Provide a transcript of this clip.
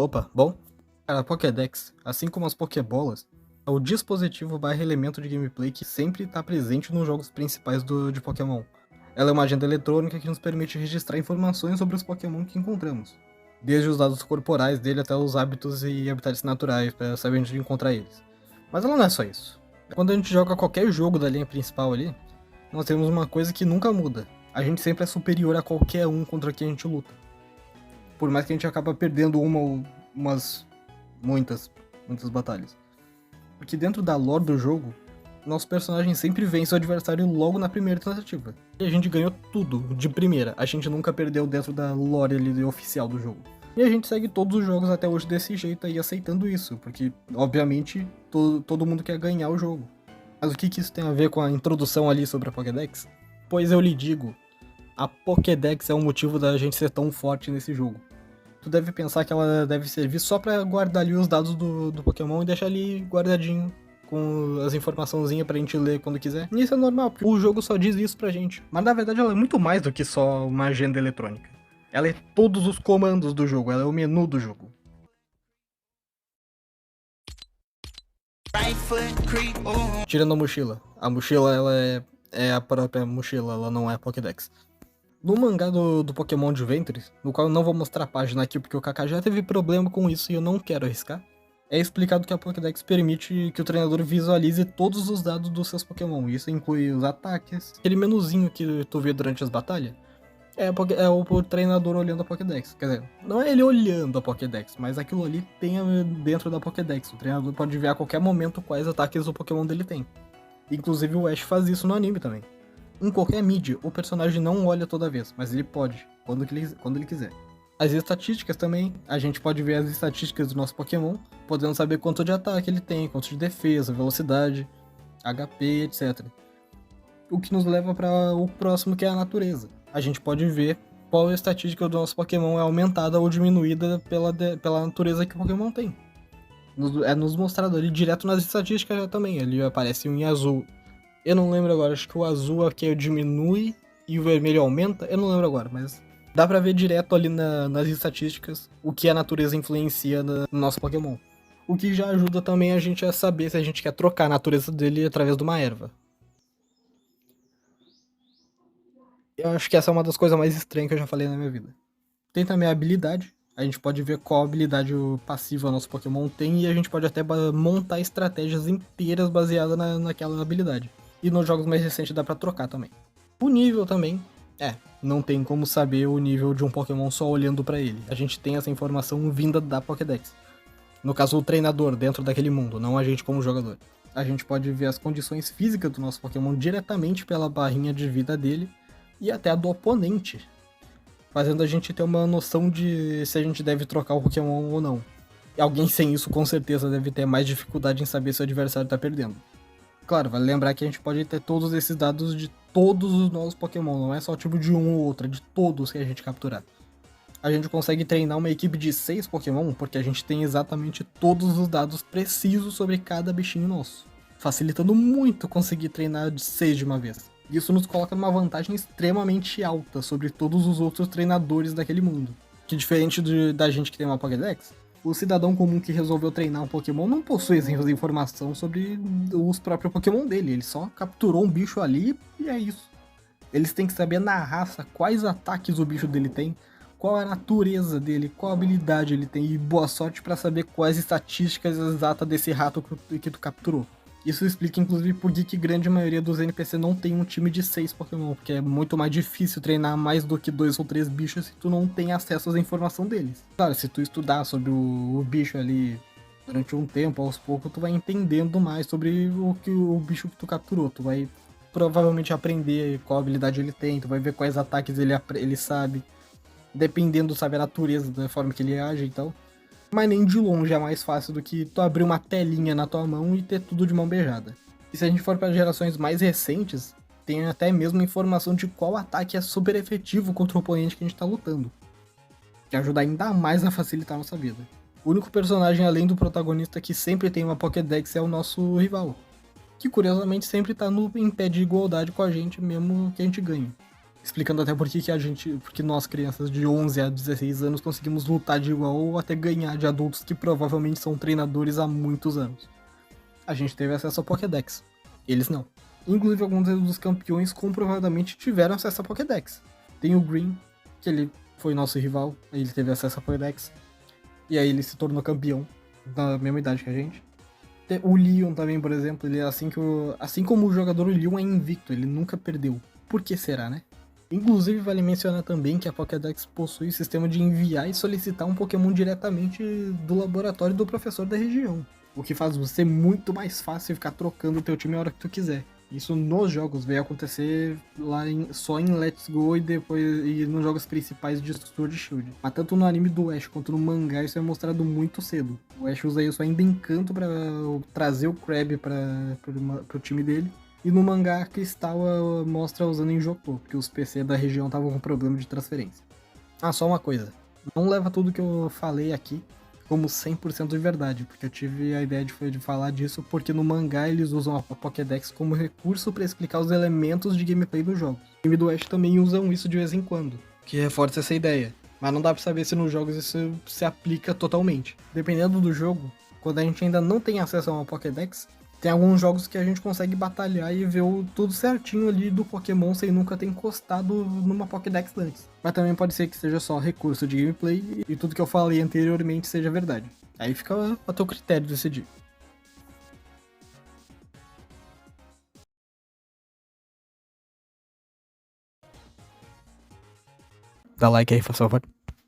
Opa, bom? Cara, a Pokédex, assim como as Pokébolas, é o dispositivo barra elemento de gameplay que sempre está presente nos jogos principais de Pokémon. Ela é uma agenda eletrônica que nos permite registrar informações sobre os Pokémon que encontramos, desde os dados corporais dele até os hábitos e habitats naturais, para saber onde encontrar eles. Mas ela não é só isso. Quando a gente joga qualquer jogo da linha principal ali, nós temos uma coisa que nunca muda. A gente sempre é superior a qualquer um contra quem a gente luta. Por mais que a gente acaba perdendo muitas batalhas. Porque dentro da lore do jogo, nosso personagem sempre vence o adversário logo na primeira tentativa. E a gente ganhou tudo de primeira. A gente nunca perdeu dentro da lore ali oficial do jogo. E a gente segue todos os jogos até hoje desse jeito aí, aceitando isso. Porque, obviamente, todo mundo quer ganhar o jogo. Mas o que isso tem a ver com a introdução ali sobre a Pokédex? Pois eu lhe digo, a Pokédex é o motivo da gente ser tão forte nesse jogo. Tu deve pensar que ela deve servir só pra guardar ali os dados do Pokémon e deixar ali guardadinho com as informaçãozinhas pra gente ler quando quiser. E isso é normal, porque o jogo só diz isso pra gente. Mas na verdade ela é muito mais do que só uma agenda eletrônica. Ela é todos os comandos do jogo, ela é o menu do jogo. Tirando a mochila. A mochila ela é a própria mochila, ela não é a Pokédex. No mangá do Pokémon Adventures, no qual eu não vou mostrar a página aqui porque o Kaká já teve problema com isso e eu não quero arriscar, é explicado que a Pokédex permite que o treinador visualize todos os dados dos seus Pokémon. Isso inclui os ataques, aquele menuzinho que tu vê durante as batalhas. É o treinador olhando a Pokédex. Quer dizer, não é ele olhando a Pokédex, mas aquilo ali tem dentro da Pokédex. O treinador pode ver a qualquer momento quais ataques o Pokémon dele tem. Inclusive o Ash faz isso no anime também. Em qualquer mídia, o personagem não olha toda vez, mas ele pode, quando ele quiser. As estatísticas também, a gente pode ver as estatísticas do nosso Pokémon, podendo saber quanto de ataque ele tem, quanto de defesa, velocidade, HP, etc. O que nos leva para o próximo, que é a natureza. A gente pode ver qual a estatística do nosso Pokémon é aumentada ou diminuída pela natureza que o Pokémon tem. É nos mostrado ali direto nas estatísticas já também, ali aparece um em azul. Eu não lembro agora, acho que o azul aqui diminui e o vermelho aumenta, eu não lembro agora, mas dá pra ver direto ali nas estatísticas o que a natureza influencia no nosso Pokémon. O que já ajuda também a gente a saber se a gente quer trocar a natureza dele através de uma erva. Eu acho que essa é uma das coisas mais estranhas que eu já falei na minha vida. Tem também a habilidade, a gente pode ver qual habilidade passiva o nosso Pokémon tem e a gente pode até montar estratégias inteiras baseadas naquela habilidade. E nos jogos mais recentes dá pra trocar também. O nível também, não tem como saber o nível de um Pokémon só olhando pra ele. A gente tem essa informação vinda da Pokédex. No caso, o treinador dentro daquele mundo, não a gente como jogador. A gente pode ver as condições físicas do nosso Pokémon diretamente pela barrinha de vida dele e até a do oponente, fazendo a gente ter uma noção de se a gente deve trocar o Pokémon ou não. E alguém sem isso com certeza deve ter mais dificuldade em saber se o adversário tá perdendo. Claro, vale lembrar que a gente pode ter todos esses dados de todos os nossos Pokémon, não é só tipo de um ou outro, é de todos que a gente capturar. A gente consegue treinar uma equipe de 6 Pokémon porque a gente tem exatamente todos os dados precisos sobre cada bichinho nosso, facilitando muito conseguir treinar de 6 de uma vez. Isso nos coloca numa vantagem extremamente alta sobre todos os outros treinadores daquele mundo. Que diferente da gente que tem uma Pokédex, o cidadão comum que resolveu treinar um Pokémon não possui essa informação sobre os próprios Pokémon dele. Ele só capturou um bicho ali e é isso. Eles têm que saber na raça quais ataques o bicho dele tem, qual a natureza dele, qual habilidade ele tem e boa sorte pra saber quais estatísticas exatas desse rato que tu capturou. Isso explica inclusive por que grande maioria dos NPC não tem um time de 6 Pokémon, porque é muito mais difícil treinar mais do que 2 ou 3 bichos se tu não tem acesso às informações deles. Claro, se tu estudar sobre o bicho ali durante um tempo, aos poucos, tu vai entendendo mais sobre o bicho que tu capturou. Tu vai provavelmente aprender qual habilidade ele tem, tu vai ver quais ataques ele sabe, dependendo, sabe, a natureza, da forma que ele age e tal. Mas nem de longe é mais fácil do que tu abrir uma telinha na tua mão e ter tudo de mão beijada. E se a gente for para gerações mais recentes, tem até mesmo informação de qual ataque é super efetivo contra o oponente que a gente tá lutando, que ajuda ainda mais a facilitar a nossa vida. O único personagem além do protagonista que sempre tem uma Pokédex é o nosso rival, que curiosamente sempre tá em pé de igualdade com a gente mesmo que a gente ganhe. Explicando até por que porque nós crianças de 11 a 16 anos conseguimos lutar de igual ou até ganhar de adultos que provavelmente são treinadores há muitos anos. A gente teve acesso ao Pokédex, eles não. Inclusive alguns dos campeões comprovadamente tiveram acesso ao Pokédex. Tem o Green, que ele foi nosso rival, ele teve acesso ao Pokédex, e aí ele se tornou campeão, da mesma idade que a gente. O Leon também, por exemplo, ele é assim como o jogador, o Leon é invicto, ele nunca perdeu. Por que será, né? Inclusive, vale mencionar também que a Pokédex possui o sistema de enviar e solicitar um Pokémon diretamente do laboratório do professor da região. O que faz você muito mais fácil ficar trocando o teu time a hora que tu quiser. Isso nos jogos veio acontecer só em Let's Go e nos jogos principais de Sword Shield. Mas tanto no anime do Ash quanto no mangá isso é mostrado muito cedo. O Ash usa isso ainda em canto pra trazer o Crab pro time dele. E no mangá Cristal mostra usando em Johto, porque os PC da região estavam com problema de transferência. Ah, só uma coisa. Não leva tudo que eu falei aqui como 100% de verdade, porque eu tive a ideia de falar disso porque no mangá eles usam a Pokédex como recurso para explicar os elementos de gameplay do jogo. O time do Ash também usam isso de vez em quando, que reforça essa ideia. Mas não dá pra saber se nos jogos isso se aplica totalmente. Dependendo do jogo, quando a gente ainda não tem acesso a uma Pokédex, tem alguns jogos que a gente consegue batalhar e ver tudo certinho ali do Pokémon sem nunca ter encostado numa Pokédex antes. Mas também pode ser que seja só recurso de gameplay e tudo que eu falei anteriormente seja verdade. Aí fica a teu critério decidir. Dá like aí, por favor.